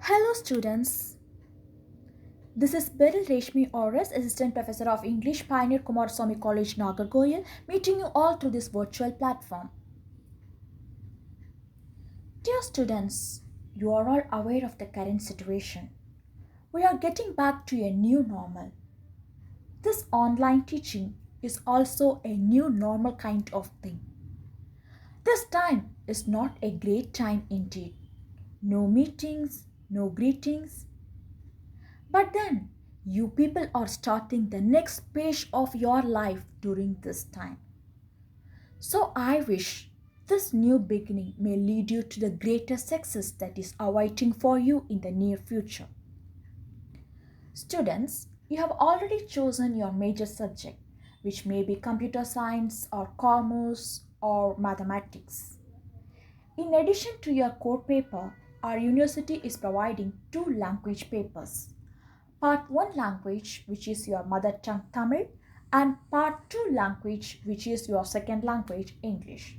Hello, students. This is Beryl Reshmi Ores, Assistant Professor of English, Pioneer Kumaraswamy College, Nagargoil, meeting you all through this virtual platform. Dear students, you are all aware of the current situation. We are getting back to a new normal. This online teaching is also a new normal kind of thing. This time is not a great time indeed. No meetings, no greetings, but then, you people are starting the next page of your life during this time. So, I wish this new beginning may lead you to the greatest success that is awaiting for you in the near future. Students, you have already chosen your major subject, which may be computer science or commerce or mathematics. In addition to your core paper, our university is providing two language papers. Part 1 language, which is your mother tongue Tamil, and Part 2 language, which is your second language English.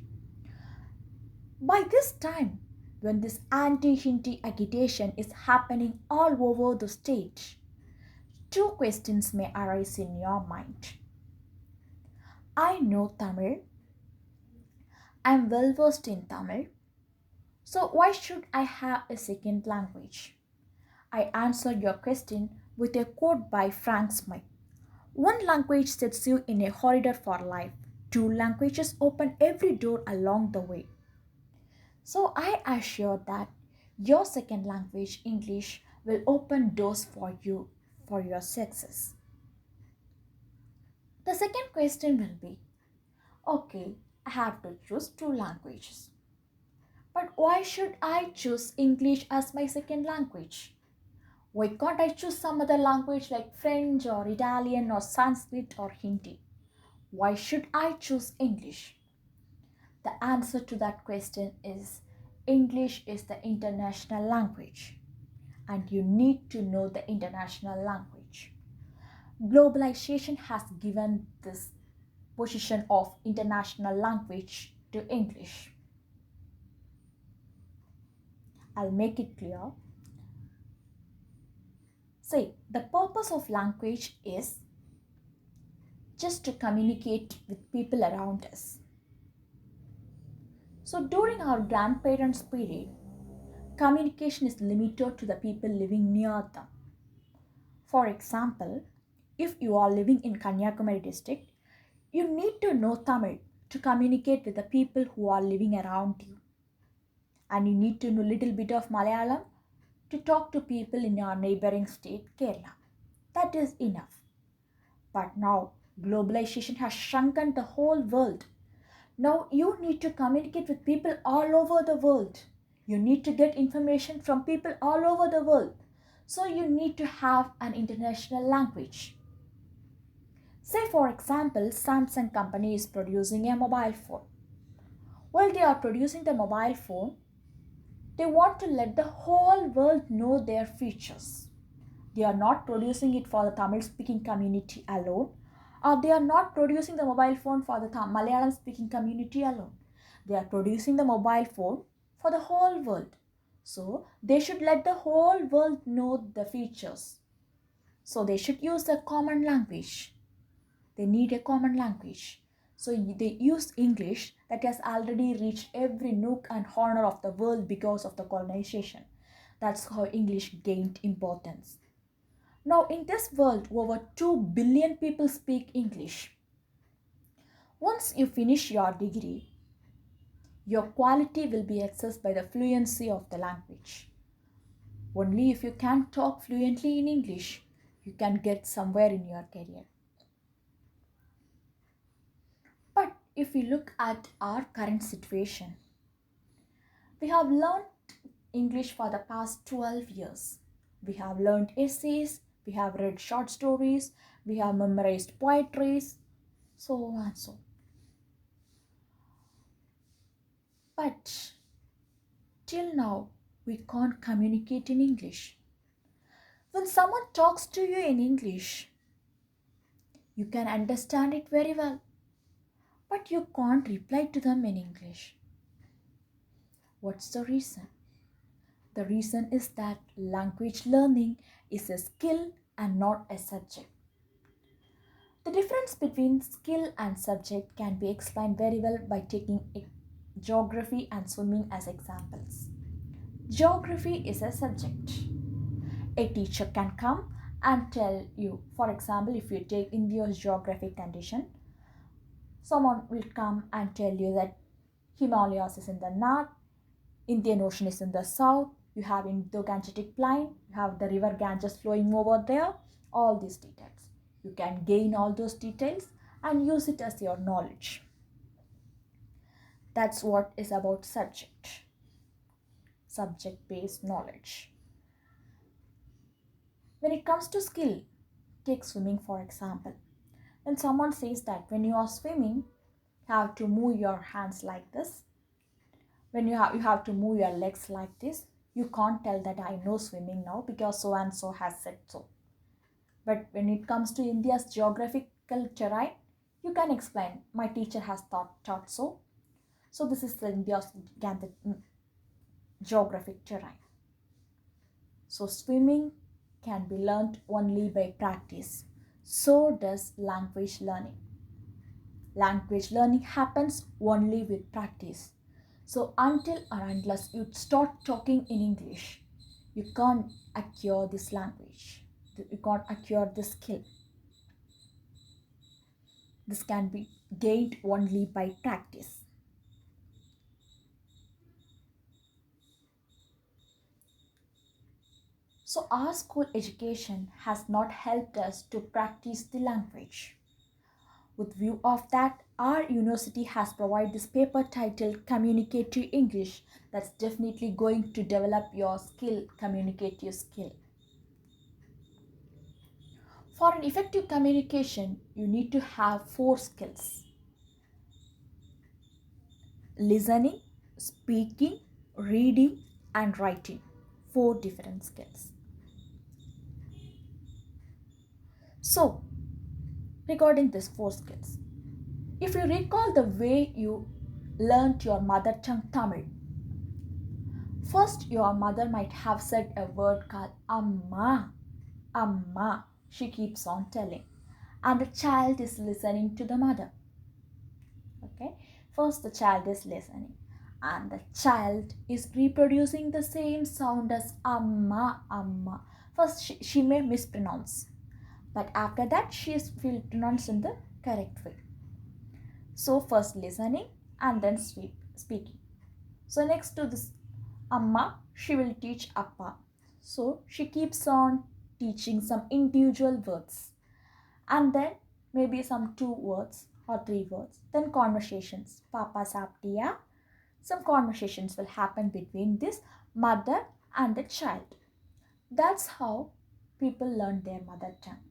By this time, when this anti-Hindi agitation is happening all over the state, two questions may arise in your mind. I know Tamil, I am well versed in Tamil, so why should I have a second language? I answer your question with a quote by Frank Smith. One language sets you in a corridor for life. Two languages open every door along the way. So I assure that your second language, English, will open doors for you for your success. The second question will be, okay, I have to choose two languages. But why should I choose English as my second language? Why can't I choose some other language like French or Italian or Sanskrit or Hindi? Why should I choose English? The answer to that question is English is the international language, and you need to know the international language. Globalization has given this position of international language to English. I'll make it clear. See, the purpose of language is just to communicate with people around us. So during our grandparents' period, communication is limited to the people living near them. For example, if you are living in Kanyakumari district, you need to know Tamil to communicate with the people who are living around you. And you need to know little bit of Malayalam to talk to people in your neighboring state, Kerala. That is enough. But now, globalization has shrunken the whole world. Now you need to communicate with people all over the world. You need to get information from people all over the world. So you need to have an international language. Say for example, Samsung company is producing a mobile phone. While they are producing the mobile phone, they want to let the whole world know their features. They are not producing it for the Tamil speaking community alone, or they are not producing the mobile phone for the Malayalam speaking community alone. They are producing the mobile phone for the whole world. So they should let the whole world know the features. So they should use a common language. They need a common language. So they use English that has already reached every nook and corner of the world because of the colonization. That's how English gained importance. Now, in this world, over 2 billion people speak English. Once you finish your degree, your quality will be assessed by the fluency of the language. Only if you can talk fluently in English, you can get somewhere in your career. But if we look at our current situation, we have learned English for the past 12 years. We have learned essays, we have read short stories, we have memorized poetries, so on and so. But till now, we can't communicate in English. When someone talks to you in English, you can understand it very well, but you can't reply to them in English. What's the reason? The reason is that language learning is a skill and not a subject. The difference between skill and subject can be explained very well by taking geography and swimming as examples. Geography is a subject. A teacher can come and tell you, for example, if you take India's geographic condition, someone will come and tell you that Himalayas is in the north, Indian Ocean is in the south, you have Indo-Gangetic Plain, you have the river Ganges flowing over there, all these details. You can gain all those details and use it as your knowledge. That's what is about subject-based knowledge. When it comes to skill, take swimming for example. When someone says that when you are swimming, you have to move your hands like this. When you have to move your legs like this. You can't tell that I know swimming now because so and so has said so. But when it comes to India's geographical terrain, you can explain, my teacher has taught so. So this is the India's geographic terrain. So swimming can be learned only by practice. So does language learning. Language learning happens only with practice. So until or unless you start talking in English, you can't acquire this language. You can't acquire this skill. This can be gained only by practice. So our school education has not helped us to practice the language. With view of that, our university has provided this paper titled Communicative English that's definitely going to develop your skill, communicative skill. For an effective communication, you need to have 4 skills: listening, speaking, reading, and writing. 4 different skills. So, regarding these 4 skills, if you recall the way you learnt your mother tongue Tamil, first your mother might have said a word called Amma. Amma, she keeps on telling, and the child is listening to the mother. Okay, first the child is listening and the child is reproducing the same sound as Amma, Amma. First she may mispronounce, but after that she is pronounced in the correct way. So first listening and then speaking. So next to this Amma, she will teach Appa. So she keeps on teaching some individual words, and then maybe some 2 words or 3 words. Then conversations. Papa saptiya. Some conversations will happen between this mother and the child. That's how people learn their mother tongue.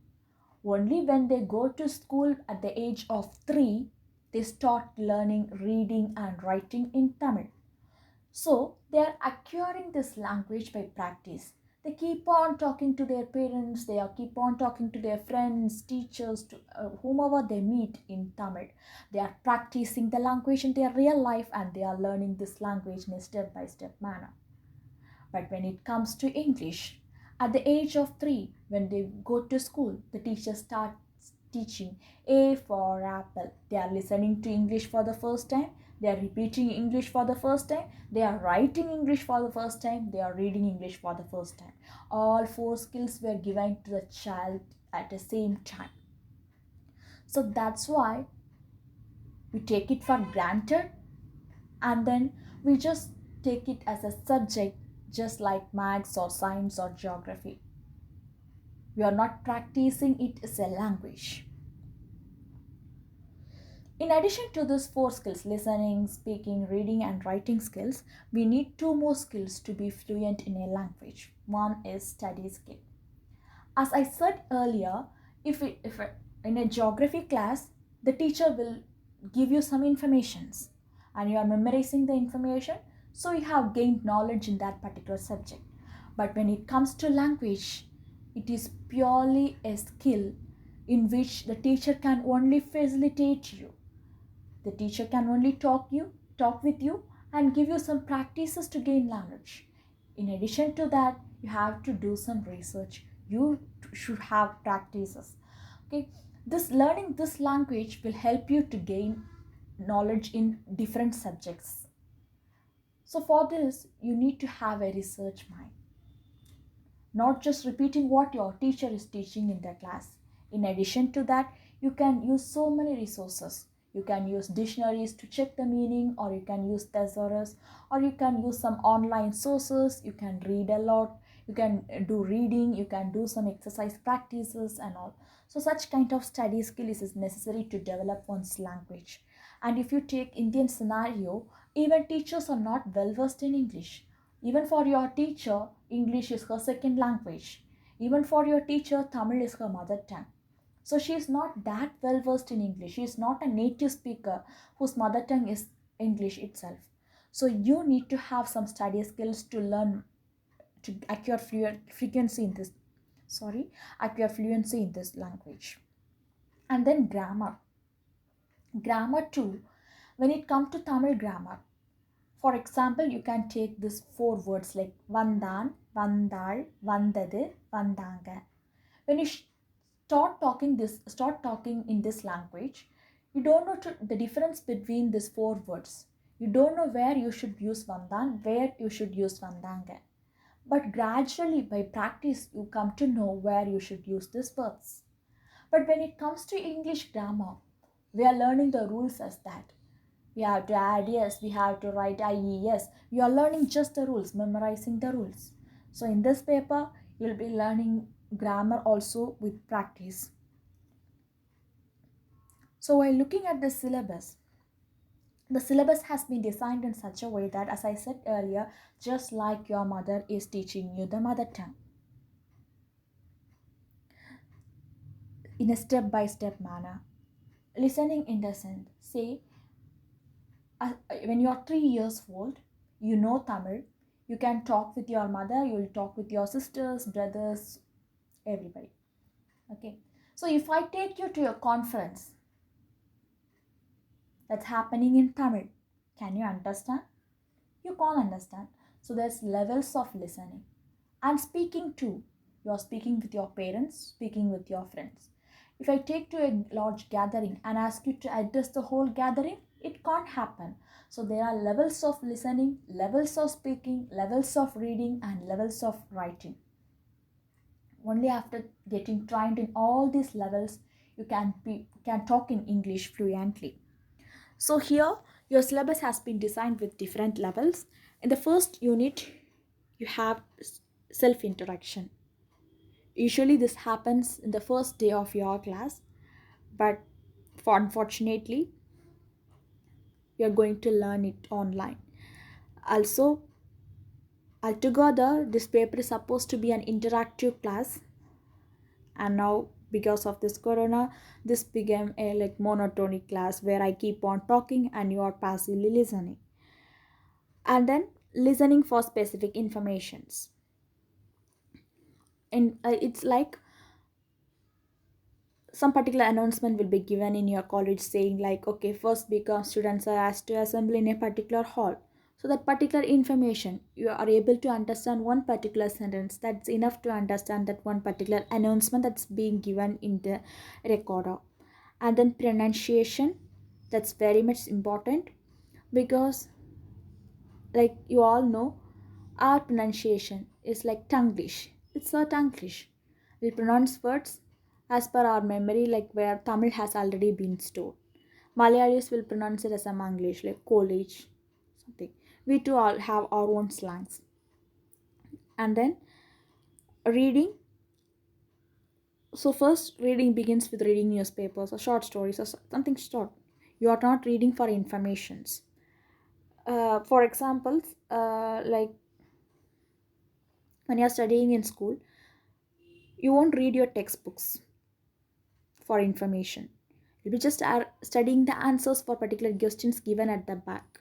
Only when they go to school at the age of 3, they start learning reading and writing in Tamil. So they are acquiring this language by practice. They keep on talking to their parents, they keep on talking to their friends, teachers, to whomever they meet in Tamil. They are practicing the language in their real life and they are learning this language in a step-by-step manner. But when it comes to English, at the age of 3, when they go to school, the teacher starts teaching A for apple. They are listening to English for the first time. They are repeating English for the first time. They are writing English for the first time. They are reading English for the first time. All 4 skills were given to the child at the same time. So that's why we take it for granted and then we just take it as a subject, just like maths or science or geography. We are not practicing it as a language. In addition to these 4 skills, listening, speaking, reading, and writing skills, we need 2 more skills to be fluent in a language. One is study skill. As I said earlier, if in a geography class, the teacher will give you some informations and you are memorizing the information, so you have gained knowledge in that particular subject. But when it comes to language, it is purely a skill in which the teacher can only facilitate you. The teacher can only talk with you and give you some practices to gain knowledge. In addition to that, you have to do some research. You should have practices. Okay, this learning this language will help you to gain knowledge in different subjects. So for this, you need to have a research mind, not just repeating what your teacher is teaching in the class. In addition to that, you can use so many resources. You can use dictionaries to check the meaning, or you can use thesaurus, or you can use some online sources. You can read a lot, you can do reading, you can do some exercise practices and all. So such kind of study skill is necessary to develop one's language. And if you take Indian scenario, even teachers are not well versed in English. Even for your teacher, English is her second language. Even for your teacher, Tamil is her mother tongue. So she is not that well versed in English. She is not a native speaker whose mother tongue is English itself. So you need to have some study skills to learn to acquire frequency in this. Sorry, acquire fluency in this language. And then grammar. Grammar too. When it comes to Tamil grammar, for example, you can take this four words like vandan, vandal, vandadu, vandanga. When you start talking in this language, you don't know the difference between these four words. You don't know where you should use vandan, where you should use vandanga. But gradually, by practice, you come to know where you should use these words. But when it comes to English grammar, we are learning the rules as that. We have to add yes, we have to write IES. We are learning just the rules, memorizing the rules. So in this paper, you'll be learning grammar also with practice. So while looking at the syllabus has been designed in such a way that, as I said earlier, just like your mother is teaching you the mother tongue in a step by step manner. Listening in the sense, say, when you're 3 years old, you know Tamil, you can talk with your mother, you will talk with your sisters, brothers, everybody. Okay. So if I take you to a conference that's happening in Tamil, can you understand? You can't understand. So there's levels of listening. And speaking too. You're speaking with your parents, speaking with your friends. If I take to a large gathering and ask you to address the whole gathering, it can't happen. So there are levels of listening, levels of speaking, levels of reading, and levels of writing. Only after getting trained in all these levels, you can talk in English fluently. So here, your syllabus has been designed with different levels. In the first unit, you have self introduction. Usually, this happens in the first day of your class, but for unfortunately, you're going to learn it online. Also, altogether, this paper is supposed to be an interactive class, and now because of this corona, this became a like monotonic class where I keep on talking and you are passively listening. And then listening for specific informations. And it's like some particular announcement will be given in your college saying like, okay, first become students are asked to assemble in a particular hall. So that particular information, you are able to understand one particular sentence, that's enough to understand that one particular announcement that's being given in the recorder. And then pronunciation, that's very much important, because like you all know, our pronunciation is like Tanglish. It's a Tanglish. We pronounce words as per our memory, like where Tamil has already been stored. Malayalis will pronounce it as a Manglish, like college, something. We too all have our own slangs. And then reading. So first, reading begins with reading newspapers or short stories or something short. You are not reading for informations. For examples, like when you're studying in school, you won't read your textbooks for information. You'll be just studying the answers for particular questions given at the back.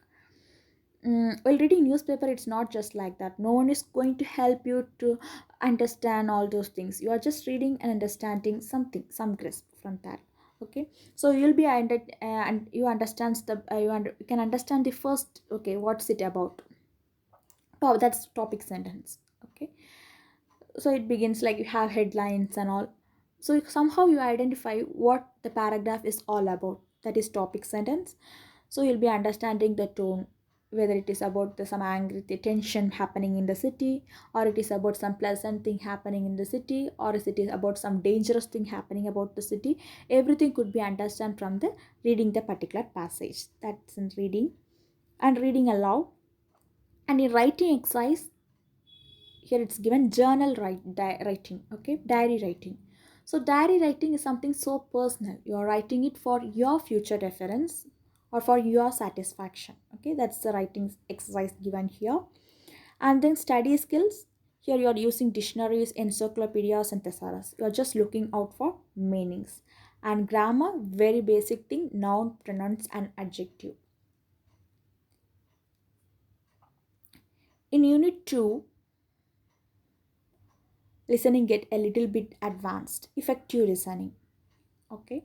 While reading newspaper, it's not just like that. No one is going to help you to understand all those things. You are just reading and understanding something, some grasp from that. Okay, so you'll be and you understands the you can understand the first. Okay, what's it about? That's topic sentence. Okay, so it begins like you have headlines and all. So somehow you identify what the paragraph is all about, that is topic sentence. So you'll be understanding the tone, whether it is about some angry tension happening in the city, or it is about some pleasant thing happening in the city, or is it is about some dangerous thing happening about the city. Everything could be understand from the reading the particular passage. That's in reading. And reading aloud. And in writing exercise, here it's given journal writing. Okay, diary writing. So diary writing is something so personal. You are writing it for your future reference or for your satisfaction. Okay, that's the writing exercise given here. And then study skills, here you are using dictionaries, encyclopedias and thesaurus. You are just looking out for meanings. And grammar, very basic thing, noun, pronouns and adjective. In unit 2, listening get a little bit advanced. Effective listening. Okay,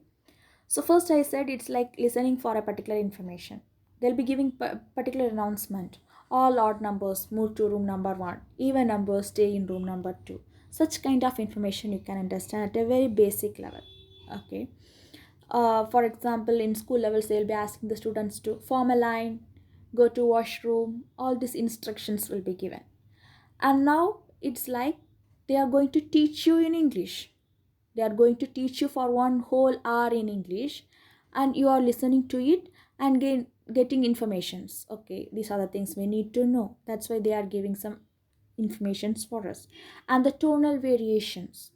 so first I said it's like listening for a particular information. They'll be giving particular announcement. All odd numbers move to room number 1, even numbers stay in room number 2. Such kind of information you can understand at a very basic level. Okay, for example, in school levels they'll be asking the students to form a line, go to washroom. All these instructions will be given. And now it's like they are going to teach you in English. They are going to teach you for 1 whole hour in English, and you are listening to it and getting informations. Okay, these are the things we need to know. That's why they are giving some informations for us. And the tonal variations.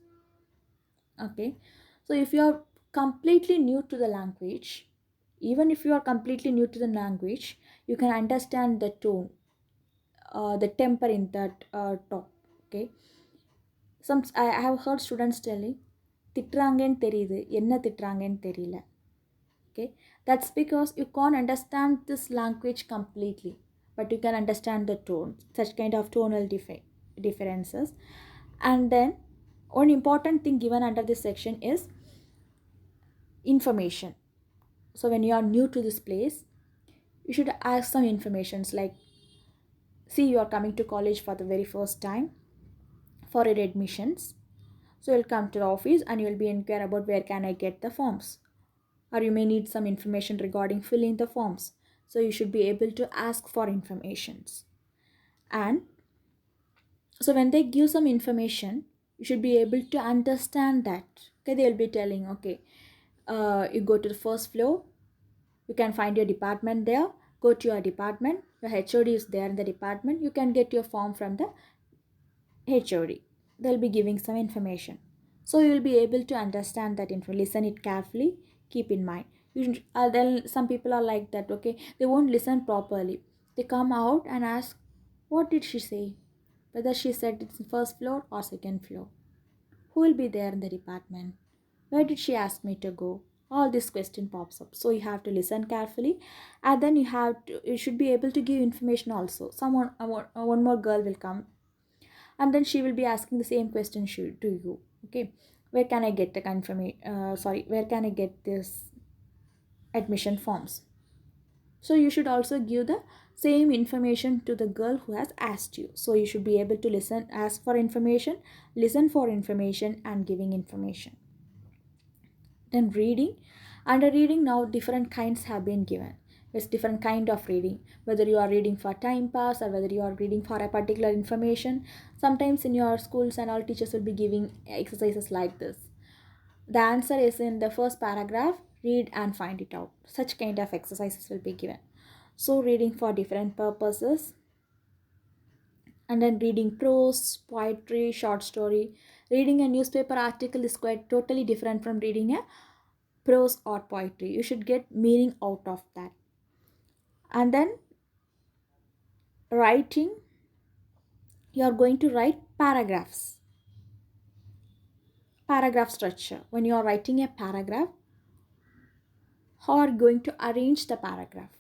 Okay, so if you are completely new to the language, even if you are completely new to the language, you can understand the tone, the temper in that talk. Okay, I have heard students telling திட்டுறாங்கன்னு தெரியுது என்ன திட்டுறாங்கன்னு தெரியல. Okay, that's because you can't understand this language completely, but you can understand the tone, such kind of tonal differences. And then one important thing given under this section is information. So when you are new to this place, you should ask some informations like, see, you are coming to college for the very first time for your admissions. So you'll come to the office and you'll be inquire about where can I get the forms, or you may need some information regarding filling the forms. So you should be able to ask for informations. And so when they give some information, you should be able to understand that. Okay, they'll be telling, okay, you go to the first floor, you can find your department there. Go to your department, your HOD is there in the department, you can get your form from the HOD. They'll be giving some information. So you will be able to understand that info. Listen it carefully. Keep in mind. Then some people are like that. Okay, they won't listen properly. They come out and ask, "What did she say? Whether she said it's first floor or second floor? Who will be there in the department? Where did she ask me to go?" All this question pops up. So you have to listen carefully, and then you should be able to give information also. One more girl will come, and then she will be asking the same question to you. Okay, where can I get the confirmation, where can I get this admission forms? So you should also give the same information to the girl who has asked you. So you should be able to listen, ask for information, listen for information and giving information. Then reading. Under reading, now different kinds have been given. It's different kind of reading, whether you are reading for time pass or whether you are reading for a particular information. Sometimes in your schools and all, teachers will be giving exercises like this. The answer is in the first paragraph, read and find it out. Such kind of exercises will be given. So reading for different purposes. And then reading prose, poetry, short story. Reading a newspaper article is quite totally different from reading a prose or poetry. You should get meaning out of that. And then writing, you are going to write paragraph structure. When you are writing a paragraph, how are you going to arrange the paragraph?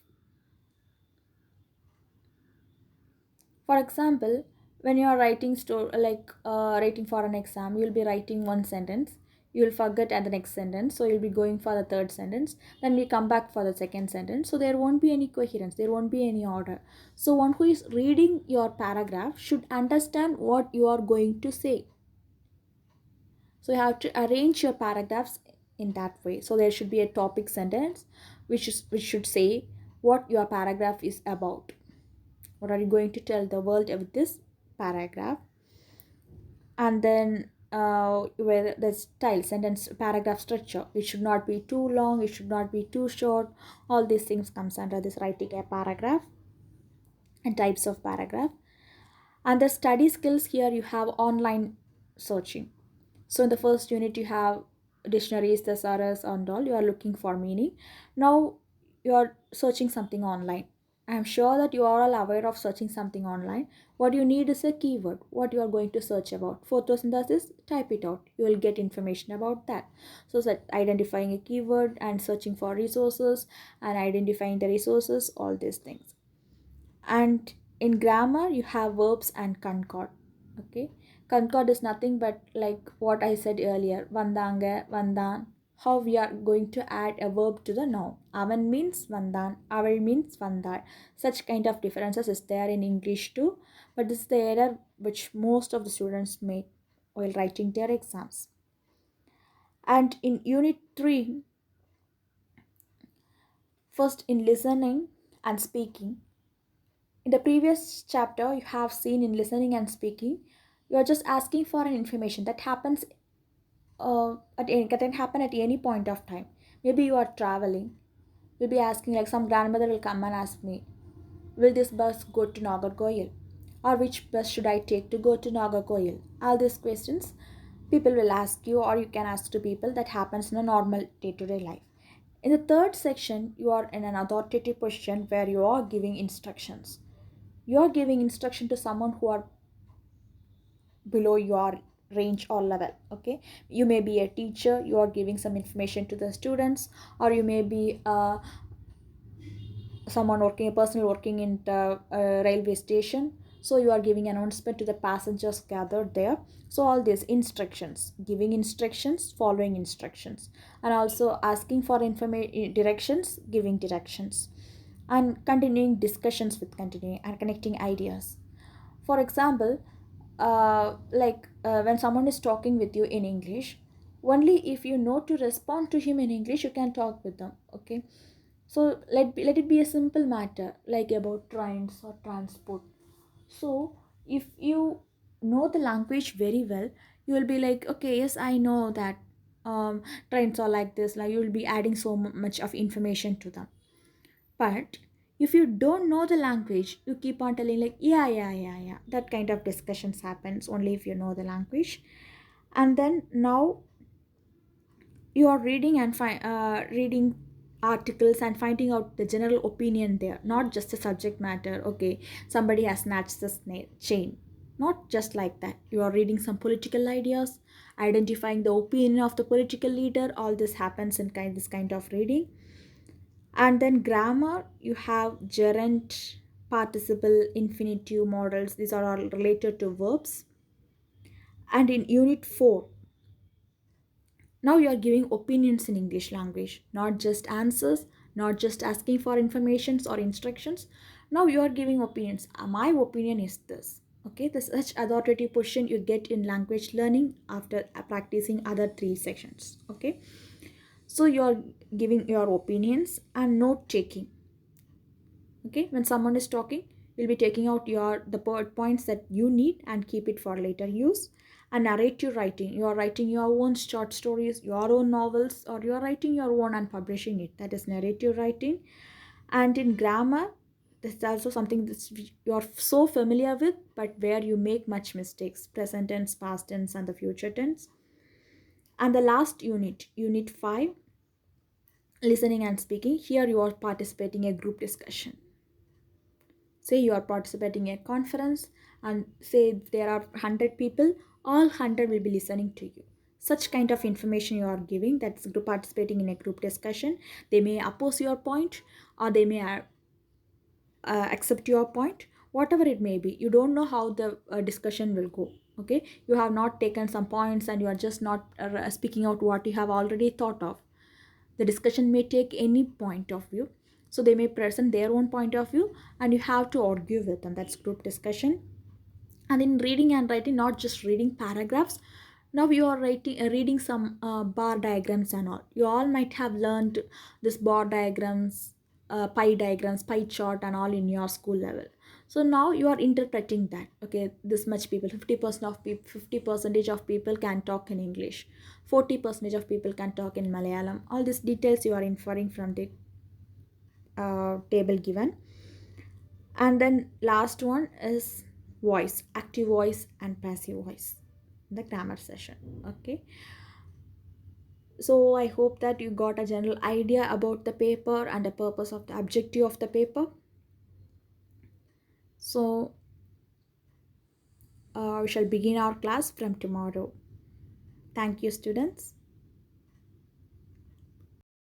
For example, when you are writing writing for an exam, you will be writing one sentence. you'll forget at the next sentence, so you'll be going for the third sentence, then we come back for the second sentence, so there won't be any coherence, there won't be any order. So one who is reading your paragraph should understand what you are going to say. So you have to arrange your paragraphs in that way. So there should be a topic sentence which should say what your paragraph is about. What are you going to tell the world with this paragraph? And then where the style, sentence, paragraph structure, it should not be too long, it should not be too short. All these things comes under this writing a paragraph and types of paragraph. And the study skills, here you have online searching. So in the first unit you have dictionaries, thesaurus and all, you are looking for meaning. Now you are searching something online. I am sure that you are all aware of searching something online. What you need is a keyword, what you are going to search about. Photosynthesis, type it out, you will get information about that. So identifying a keyword and searching for resources and identifying the resources, all these things. And in grammar you have verbs and concord. Okay, concord is nothing but like what I said earlier, vandanga, vandan. How we are going to add a verb to the noun. Avan means vandan, aval means vandar. Such kind of differences is there in English too, but this is the error which most of the students make while writing their exams. And in unit 3, first in listening and speaking. In the previous chapter, you have seen in listening and speaking, you are just asking for an information that happens that can happen at any point of time. Maybe you are traveling. You'll be asking, like some grandmother will come and ask me, will this bus go to Nagarkoil? Or which bus should I take to go to Nagarkoil? All these questions people will ask you, or you can ask to people. That happens in a normal day-to-day life. In the third section, you are in an authoritative position where you are giving instructions. You are giving instruction to someone who are below your range or level. Okay, you may be a teacher, you are giving some information to the students, or you may be someone working, a person working in the railway station, so you are giving announcement to the passengers gathered there. So all these instructions, giving instructions, following instructions, and also asking for information, directions, giving directions, and continuing discussions with continuing and connecting ideas. For example, when someone is talking with you in English, only if you know to respond to him in English you can talk with them. Okay, so let it be a simple matter like about trains or transport. So if you know the language very well, you will be like, okay, yes, I know that trains are like this, like you will be adding so much of information to them. But if you don't know the language, you keep on telling like, yeah, yeah, yeah, yeah. That kind of discussions happens only if you know the language. And then now you are reading and reading articles and finding out the general opinion there, not just the subject matter. Okay, somebody has snatched the chain. Not just like that. You are reading some political ideas, identifying the opinion of the political leader. All this happens in this kind of reading. And then grammar, you have gerund, participle, infinitive, modals. These are all related to verbs. And in unit 4, now you are giving opinions in English language, not just answers, not just asking for informations or instructions. Now you are giving opinions. My opinion is this. Okay, this such authoritative position you get in language learning after practicing other 3 sections. Okay, so you are giving your opinions and note taking. Okay, when someone is talking, you'll be taking out the points that you need and keep it for later use. And narrative writing, you are writing your own short stories, your own novels, or you are writing your own and publishing it. That is narrative writing. And in grammar, this is also something that you're so familiar with, but where you make much mistakes: present tense, past tense, and the future tense. And the last unit, unit 5, listening and speaking, here you are participating in a group discussion. Say you are participating in a conference, and say there are 100 people, all 100 will be listening to you. Such kind of information you are giving, that's participating in a group discussion. They may oppose your point, or they may accept your point, whatever it may be. You don't know how the discussion will go. Okay, you have not taken some points and you are just not speaking out what you have already thought of. The discussion may take any point of view, so they may present their own point of view and you have to argue with them. That's group discussion. And in reading and writing, not just reading paragraphs, now you are reading some bar diagrams and all. You all might have learned this bar diagrams, pie chart and all in your school level. So now you are interpreting that. Okay, this much people, 50% of people, 50 percentage of people can talk in English, 40 percentage of people can talk in Malayalam. All these details you are inferring from the table given. And then last one is voice, active voice and passive voice, the grammar session. Okay, so I hope that you got a general idea about the paper and the purpose of the objective of the paper. So we shall begin our class from tomorrow. Thank you, students.